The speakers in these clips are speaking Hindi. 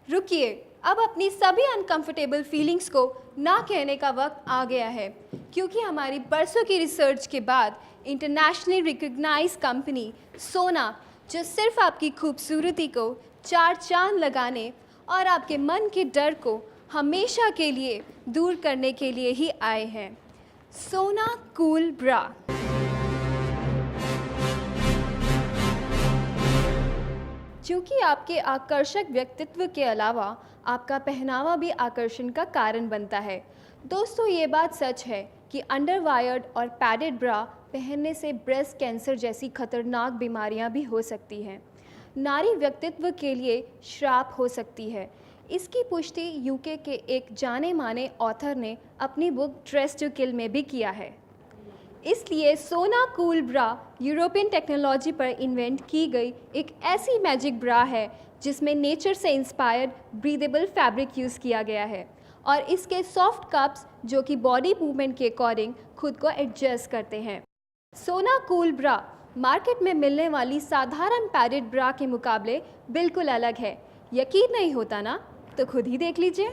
रुकिए, अब अपनी सभी अनकंफर्टेबल फीलिंग्स को ना कहने का वक्त आ गया है, क्योंकि हमारी बरसों की रिसर्च के बाद इंटरनेशनली रिकग्नाइज कंपनी सोना, जो सिर्फ आपकी खूबसूरती को चार चांद लगाने और आपके मन के डर को हमेशा के लिए दूर करने के लिए ही आए हैं। सोना कूल ब्रा। क्योंकि आपके आकर्षक व्यक्तित्व के अलावा आपका पहनावा भी आकर्षण का कारण बनता है। दोस्तों, ये बात सच है कि अंडरवायर्ड और पैडेड ब्रा पहनने से ब्रेस्ट कैंसर जैसी खतरनाक बीमारियां भी हो सकती हैं। नारी व्यक्तित्व के लिए श्राप हो सकती है। इसकी पुष्टि यूके के एक जाने माने ऑथर ने अपनी बुक ड्रेस टू किल में भी किया है। इसलिए सोना कूल ब्रा यूरोपियन टेक्नोलॉजी पर इन्वेंट की गई एक ऐसी मैजिक ब्रा है जिसमें नेचर से इंस्पायर्ड ब्रीदेबल फैब्रिक यूज़ किया गया है और इसके सॉफ्ट कप्स जो कि बॉडी मूवमेंट के अकॉर्डिंग खुद को एडजस्ट करते हैं। सोना कूल ब्रा मार्केट में मिलने वाली साधारण पैडेड ब्रा के मुकाबले बिल्कुल अलग है। यकीन नहीं होता ना? तो खुद ही देख लीजिए।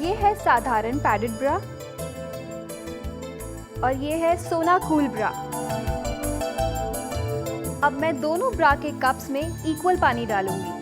ये है साधारण पैडेड ब्रा और ये है सोना कूल ब्रा। अब मैं दोनों ब्रा के कप्स में इक्वल पानी डालूंगी।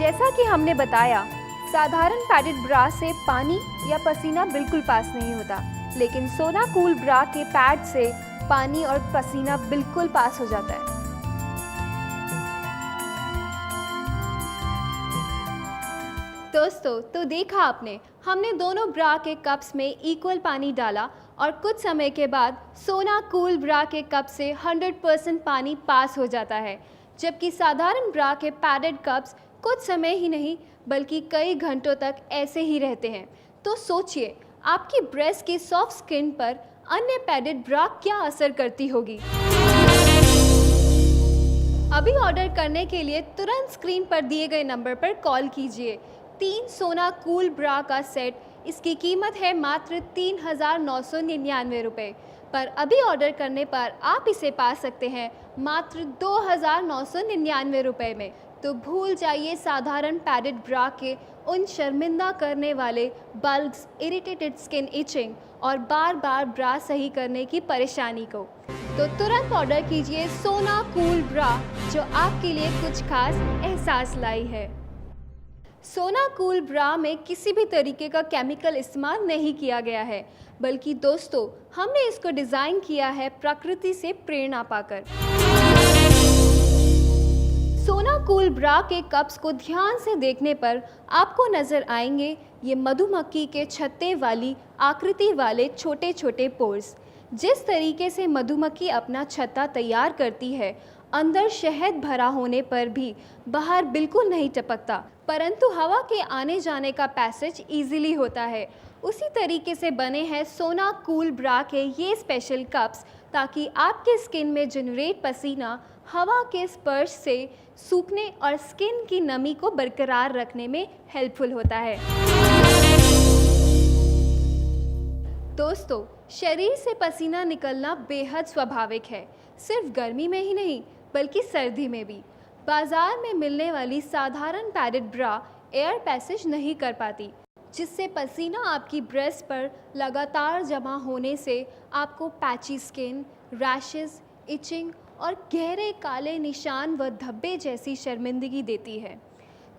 जैसा कि हमने बताया, साधारण पैडेड ब्रा से पानी या पसीना बिल्कुल पास नहीं होता, लेकिन सोना कूल ब्रा के पैड से पानी और पसीना बिल्कुल पास हो जाता है। दोस्तों, तो देखा आपने, हमने दोनों ब्रा के कप्स में इक्वल पानी डाला और कुछ समय के बाद सोना कूल ब्रा के कप से 100% पानी पास हो जाता है, जबकि साधारण ब्रा के पैडेड कप्स कुछ समय ही नहीं बल्कि कई घंटों तक ऐसे ही रहते हैं। तो सोचिए, आपकी ब्रेस्ट की सॉफ्ट स्किन पर अन्य पैडेड ब्रा क्या असर करती होगी। अभी ऑर्डर करने के लिए तुरंत स्क्रीन पर दिए गए नंबर पर कॉल कीजिए। 3 सोना कूल ब्रा का सेट, इसकी कीमत है मात्र 3,999 रुपये, पर अभी ऑर्डर करने पर आप इसे पा सकते हैं मात्र 2,999 रुपये में। तो भूल जाइए साधारण पैडेड ब्रा के उन शर्मिंदा करने वाले बल्ब्स, इरिटेटेड स्किन इचिंग और बार बार ब्रा सही करने की परेशानी को। तो तुरंत ऑर्डर कीजिए सोना कूल ब्रा, जो आपके लिए कुछ खास एहसास लाई है। सोना कूल ब्रा में किसी भी तरीके का केमिकल इस्तेमाल नहीं किया गया है, बल्कि दोस्तों, हमने इसको डिज़ाइन किया है प्रकृति से प्रेरणा पाकर। सोना कूल ब्रा के कप्स को ध्यान से देखने पर आपको नज़र आएंगे ये मधुमक्खी के छत्ते वाली आकृति वाले छोटे छोटे पोर्स। जिस तरीके से मधुमक्खी अपना छत्ता तैयार करती है, अंदर शहद भरा होने पर भी बाहर बिल्कुल नहीं टपकता, परंतु हवा के आने जाने का पैसेज इजीली होता है। उसी तरीके से बने हैं सोना कूल ब्रा के ये स्पेशल कप्स, ताकि आपके स्किन में जनरेट पसीना हवा के स्पर्श से सूखने और स्किन की नमी को बरकरार रखने में हेल्पफुल होता है। दोस्तों, शरीर से पसीना निकलना बेहद स्वाभाविक है, सिर्फ गर्मी में ही नहीं बल्कि सर्दी में भी। बाजार में मिलने वाली साधारण पैडेड ब्रा एयर पैसेज नहीं कर पाती, जिससे पसीना आपकी ब्रेस्ट पर लगातार जमा होने से आपको पैची स्किन, रैशेस, इचिंग और गहरे काले निशान व धब्बे जैसी शर्मिंदगी देती है,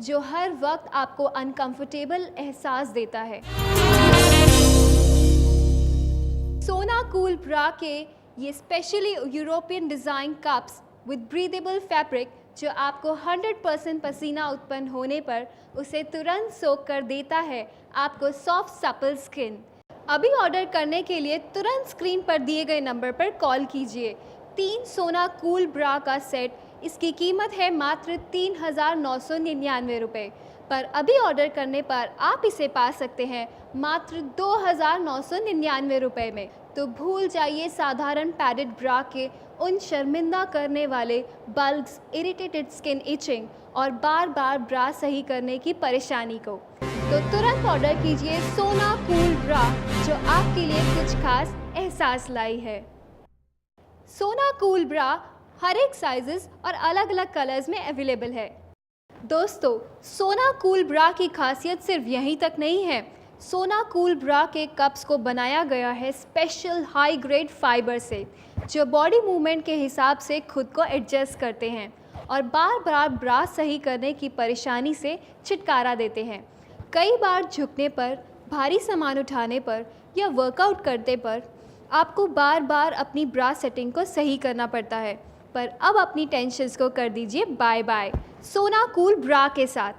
जो हर वक्त आपको अनकंफर्टेबल एहसास देता है। सोना कूल ब्रा के ये specially European design cups with breathable fabric, जो आपको 100% पसीना उत्पन्न होने पर उसे तुरंत सोख कर देता है आपको सॉफ्ट सपल स्किन। अभी ऑर्डर करने के लिए तुरंत स्क्रीन पर दिए गए नंबर पर कॉल कीजिए। 3 सोना कूल ब्रा का सेट, इसकी कीमत है मात्र 3,999 रुपये, पर अभी ऑर्डर करने पर आप इसे पा सकते हैं मात्र 2,999 रुपये में। तो भूल जाइए साधारण पैडेड ब्रा के उन शर्मिंदा करने वाले बल्ब्स, इरिटेटेड स्किन इचिंग और बार बार ब्रा सही करने की परेशानी को। तो तुरंत ऑर्डर कीजिए सोना कूल ब्रा, जो आपके लिए कुछ खास एहसास लाई है। सोना कूल ब्रा हर एक साइजेस और अलग अलग कलर्स में अवेलेबल है। दोस्तों, सोना कूल ब्रा की खासियत सिर्फ यहीं तक नहीं है। सोना कूल ब्रा के कप्स को बनाया गया है स्पेशल हाई ग्रेड फाइबर से, जो बॉडी मूवमेंट के हिसाब से खुद को एडजस्ट करते हैं और बार बार ब्रा सही करने की परेशानी से छुटकारा देते हैं। कई बार झुकने पर, भारी सामान उठाने पर या वर्कआउट करते पर आपको बार बार अपनी ब्रा सेटिंग को सही करना पड़ता है, पर अब अपनी टेंशन्स को कर दीजिए बाय बाय सोना कूल ब्रा के साथ।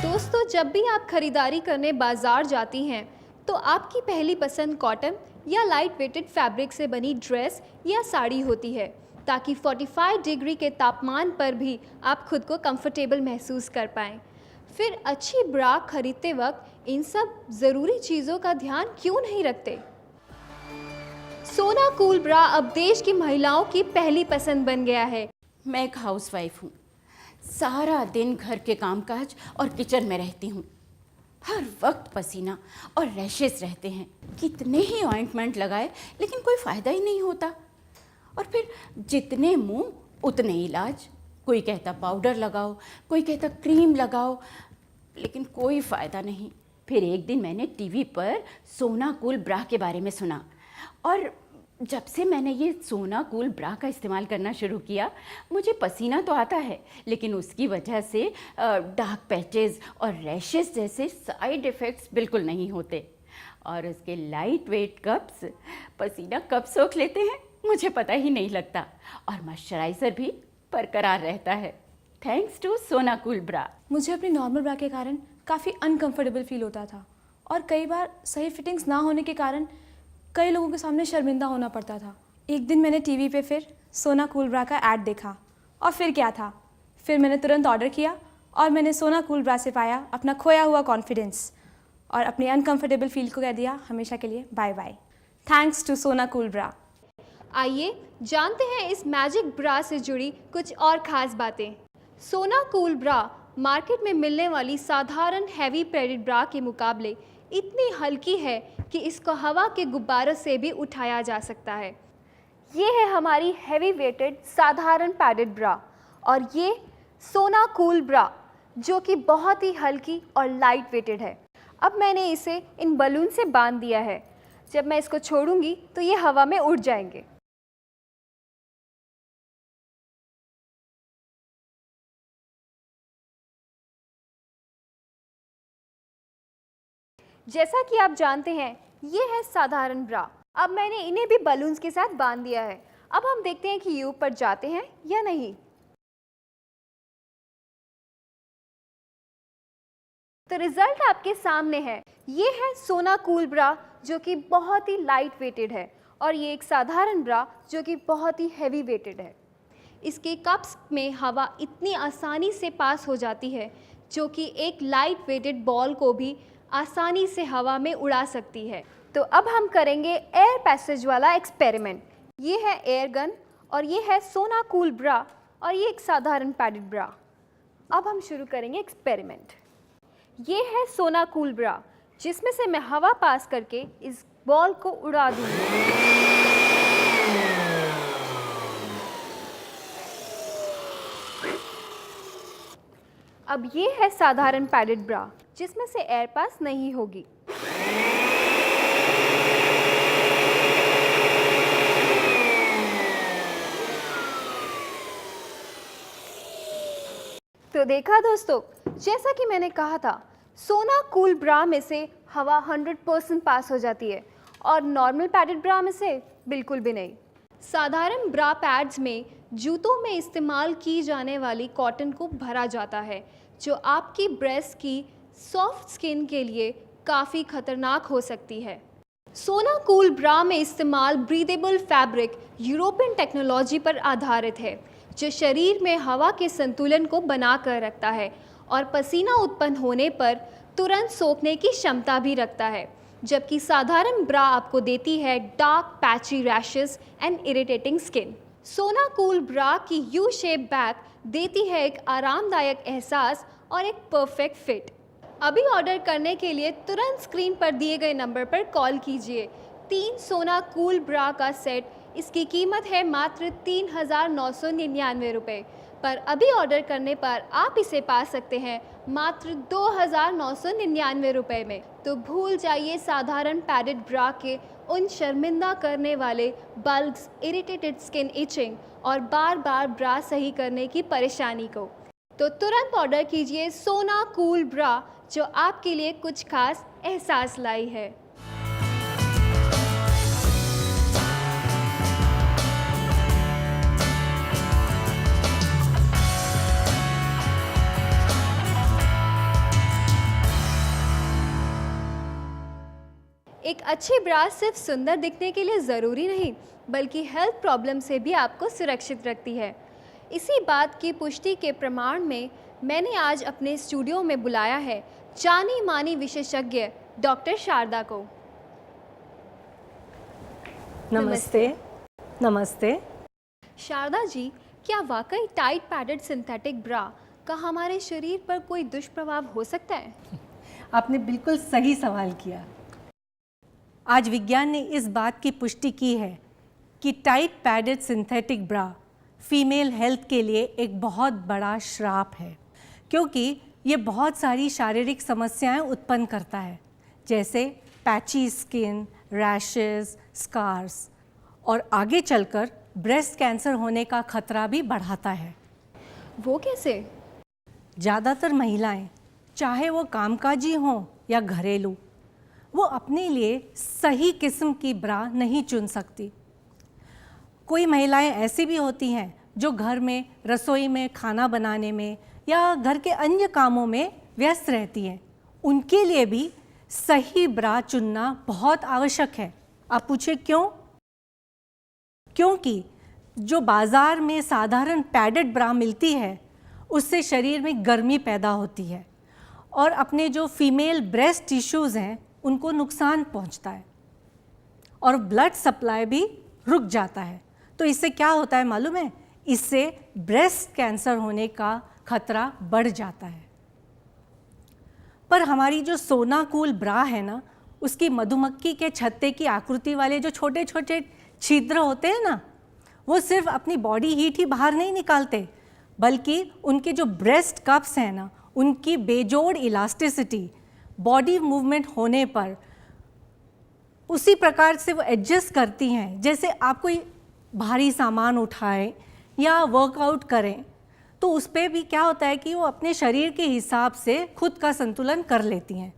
दोस्तों, जब भी आप खरीदारी करने बाजार जाती हैं तो आपकी पहली पसंद कॉटन या लाइट वेटेड फैब्रिक से बनी ड्रेस या साड़ी होती है, ताकि 45 डिग्री के तापमान पर भी आप खुद को कंफर्टेबल महसूस कर पाएँ। फिर अच्छी ब्रा खरीदते वक्त इन सब ज़रूरी चीज़ों का ध्यान क्यों नहीं रखते? सोना कूल ब्रा अब देश की महिलाओं की पहली पसंद बन गया है। मैं एक हाउसवाइफ हूँ, सारा दिन घर के कामकाज और किचन में रहती हूँ। हर वक्त पसीना और रैशेस रहते हैं। कितने ही ऑइंटमेंट लगाए लेकिन कोई फ़ायदा ही नहीं होता। और फिर जितने मुंह उतने इलाज। कोई कहता पाउडर लगाओ, कोई कहता क्रीम लगाओ, लेकिन कोई फ़ायदा नहीं। फिर एक दिन मैंने टीवी पर सोना कूल ब्रा के बारे में सुना, और जब से मैंने ये सोना कूल ब्रा का इस्तेमाल करना शुरू किया, मुझे पसीना तो आता है, लेकिन उसकी वजह से डार्क पैचेस और रैशेस जैसे साइड इफ़ेक्ट्स बिल्कुल नहीं होते। और उसके लाइट वेट कप्स पसीना कब सोख लेते हैं मुझे पता ही नहीं लगता, और मॉइस्चराइज़र भी बरकरार रहता है, थैंक्स टू सोना कूल ब्रा। मुझे अपनी नॉर्मल ब्रा के कारण काफ़ी अनकंफर्टेबल फील होता था, और कई बार सही फिटिंग्स ना होने के कारण कई लोगों के सामने शर्मिंदा होना पड़ता था। एक दिन मैंने टीवी पे फिर सोना कूल ब्रा का ऐड देखा, और फिर क्या था, फिर मैंने तुरंत ऑर्डर किया और मैंने सोना कूल ब्रा से पाया अपना खोया हुआ कॉन्फिडेंस, और अपने अनकंफर्टेबल फील को कह दिया हमेशा के लिए बाय बाय, थैंक्स टू सोना कूल ब्रा। आइए जानते हैं इस मैजिक ब्रा से जुड़ी कुछ और ख़ास बातें। सोना कूल ब्रा मार्केट में मिलने वाली साधारण हैवी पैडेड ब्रा के मुकाबले इतनी हल्की है कि इसको हवा के गुब्बारों से भी उठाया जा सकता है। ये है हमारी हैवी वेटेड साधारण पैडेड ब्रा, और ये सोना कूल ब्रा जो कि बहुत ही हल्की और लाइट वेटेड है। अब मैंने इसे इन बलून से बांध दिया है, जब मैं इसको छोड़ूंगी तो ये हवा में उड़ जाएंगे। जैसा कि आप जानते हैं, ये है साधारण ब्रा। अब मैंने इन्हें भी बलून्स के साथ बांध दिया है। अब हम देखते हैं कि ये ऊपर जाते हैं या नहीं। तो रिजल्ट आपके सामने है। ये है सोना कूल ब्रा जो कि बहुत ही लाइट वेटेड है, और ये एक साधारण ब्रा जो कि बहुत ही हैवी वेटेड है। इसके कप्स में हवा इतनी आसानी से पास हो जाती है, जो कि एक लाइट वेटेड बॉल को भी आसानी से हवा में उड़ा सकती है। तो अब हम करेंगे एयर पैसेज वाला एक्सपेरिमेंट। ये है एयर गन, और ये है सोना कूल ब्रा, और ये एक साधारण पैडेड ब्रा। अब हम शुरू करेंगे एक्सपेरिमेंट। ये है सोना कूल ब्रा, जिसमें से मैं हवा पास करके इस बॉल को उड़ा दूंगी। अब ये है साधारण पैडेड ब्रा, जिसमें से एयर पास नहीं होगी। तो देखा दोस्तों, जैसा कि मैंने कहा था, सोना कूल ब्रा में से हवा 100% पास हो जाती है, और नॉर्मल पैडेड ब्रा में से बिल्कुल भी नहीं। साधारण ब्रा पैड्स में जूतों में इस्तेमाल की जाने वाली कॉटन को भरा जाता है, जो आपकी ब्रेस्ट की सॉफ्ट स्किन के लिए काफ़ी खतरनाक हो सकती है। सोना कूल ब्रा में इस्तेमाल ब्रीदेबल फैब्रिक यूरोपियन टेक्नोलॉजी पर आधारित है, जो शरीर में हवा के संतुलन को बना कर रखता है और पसीना उत्पन्न होने पर तुरंत सोखने की क्षमता भी रखता है, जबकि साधारण ब्रा आपको देती है dark patchy rashes and irritating skin. सोना कूल ब्रा की यू शेप बैक देती है एक आरामदायक एहसास और एक परफेक्ट फिट। अभी ऑर्डर करने के लिए तुरंत स्क्रीन पर दिए गए नंबर पर कॉल कीजिए। 3 सोना कूल ब्रा का सेट, इसकी कीमत है मात्र 3,999 रुपये, पर अभी ऑर्डर करने पर आप इसे पा सकते हैं मात्र 2,999 रुपये में। तो भूल जाइए साधारण पैडेड ब्रा के उन शर्मिंदा करने वाले बल्ब्स, इरिटेटेड स्किन इचिंग और बार बार ब्रा सही करने की परेशानी को। तो तुरंत ऑर्डर कीजिए सोना कूल ब्रा, जो आपके लिए कुछ खास एहसास लाई है। एक अच्छी ब्रा सिर्फ सुंदर दिखने के लिए ज़रूरी नहीं, बल्कि हेल्थ प्रॉब्लम से भी आपको सुरक्षित रखती है। इसी बात की पुष्टि के प्रमाण में मैंने आज अपने स्टूडियो में बुलाया है जानी मानी विशेषज्ञ डॉक्टर शारदा को। नमस्ते। नमस्ते। शारदा जी, क्या वाकई टाइट पैडेड सिंथेटिक ब्रा का हमारे शरीर पर कोई दुष्प्रभाव हो सकता है? आपने बिल्कुल सही सवाल किया। आज विज्ञान ने इस बात की पुष्टि की है कि टाइट पैडेड सिंथेटिक ब्रा फीमेल हेल्थ के लिए एक बहुत बड़ा श्राप है, क्योंकि ये बहुत सारी शारीरिक समस्याएं उत्पन्न करता है, जैसे पैची स्किन, रैशेस, स्कार्स, और आगे चलकर ब्रेस्ट कैंसर होने का खतरा भी बढ़ाता है। वो कैसे? ज़्यादातर महिलाएं, चाहे वो कामकाजी हों या घरेलू, वो अपने लिए सही किस्म की ब्रा नहीं चुन सकती। कोई महिलाएं ऐसी भी होती हैं जो घर में, रसोई में, खाना बनाने में या घर के अन्य कामों में व्यस्त रहती हैं। उनके लिए भी सही ब्रा चुनना बहुत आवश्यक है। आप पूछे क्यों? क्योंकि जो बाज़ार में साधारण पैडेड ब्रा मिलती है, उससे शरीर में गर्मी पैदा होती है और अपने जो फीमेल ब्रेस्ट टिश्यूज़ हैं उनको नुकसान पहुंचता है और ब्लड सप्लाई भी रुक जाता है। तो इससे क्या होता है मालूम है? इससे ब्रेस्ट कैंसर होने का खतरा बढ़ जाता है। पर हमारी जो सोना कूल ब्रा है ना, उसकी मधुमक्खी के छत्ते की आकृति वाले जो छोटे छोटे छिद्र होते हैं ना, वो सिर्फ अपनी बॉडी हीट ही बाहर नहीं निकालते, बल्कि उनके जो ब्रेस्ट कप्स हैं ना, उनकी बेजोड़ इलास्टिसिटी बॉडी मूवमेंट होने पर उसी प्रकार से वो एडजस्ट करती हैं। जैसे आप कोई भारी सामान उठाएं या वर्कआउट करें, तो उस पर भी क्या होता है कि वो अपने शरीर के हिसाब से खुद का संतुलन कर लेती हैं।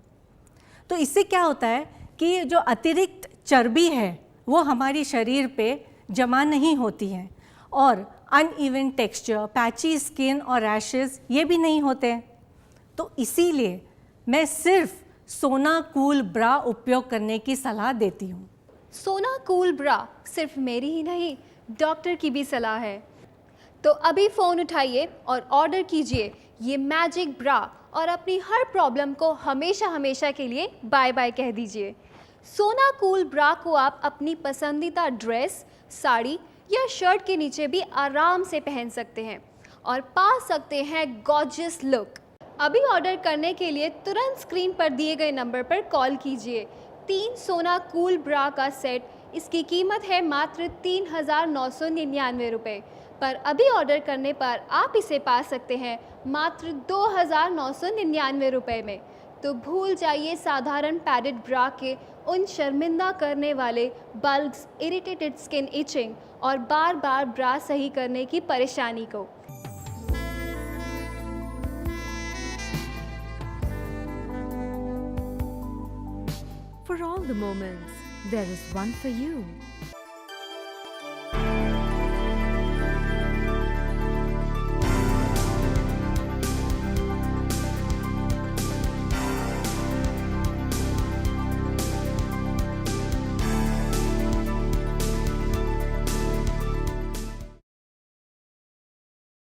तो इससे क्या होता है कि जो अतिरिक्त चर्बी है वो हमारी शरीर पे जमा नहीं होती है और अनइवन टेक्सचर, पैची स्किन और रैशेस ये भी नहीं होते हैं। तो इसीलिए मैं सिर्फ सोना कूल ब्रा उपयोग करने की सलाह देती हूँ। सोना कूल ब्रा सिर्फ मेरी ही नहीं, डॉक्टर की भी सलाह है। तो अभी फ़ोन उठाइए और ऑर्डर कीजिए ये मैजिक ब्रा और अपनी हर प्रॉब्लम को हमेशा हमेशा के लिए बाय बाय कह दीजिए। सोना कूल ब्रा को आप अपनी पसंदीदा ड्रेस, साड़ी या शर्ट के नीचे भी आराम से पहन सकते हैं और पा सकते हैं गॉर्जियस लुक। अभी ऑर्डर करने के लिए तुरंत स्क्रीन पर दिए गए नंबर पर कॉल कीजिए। 3 सोना कूल ब्रा का सेट, इसकी कीमत है मात्र 3,999 रुपये, पर अभी ऑर्डर करने पर आप इसे पा सकते हैं मात्र 2,999 रुपये में। तो भूल जाइए साधारण पैडेड ब्रा के उन शर्मिंदा करने वाले बल्ब्स, इरिटेटेड स्किन इचिंग और बार बार ब्रा सही करने की परेशानी को। For all the moments, there is one for you.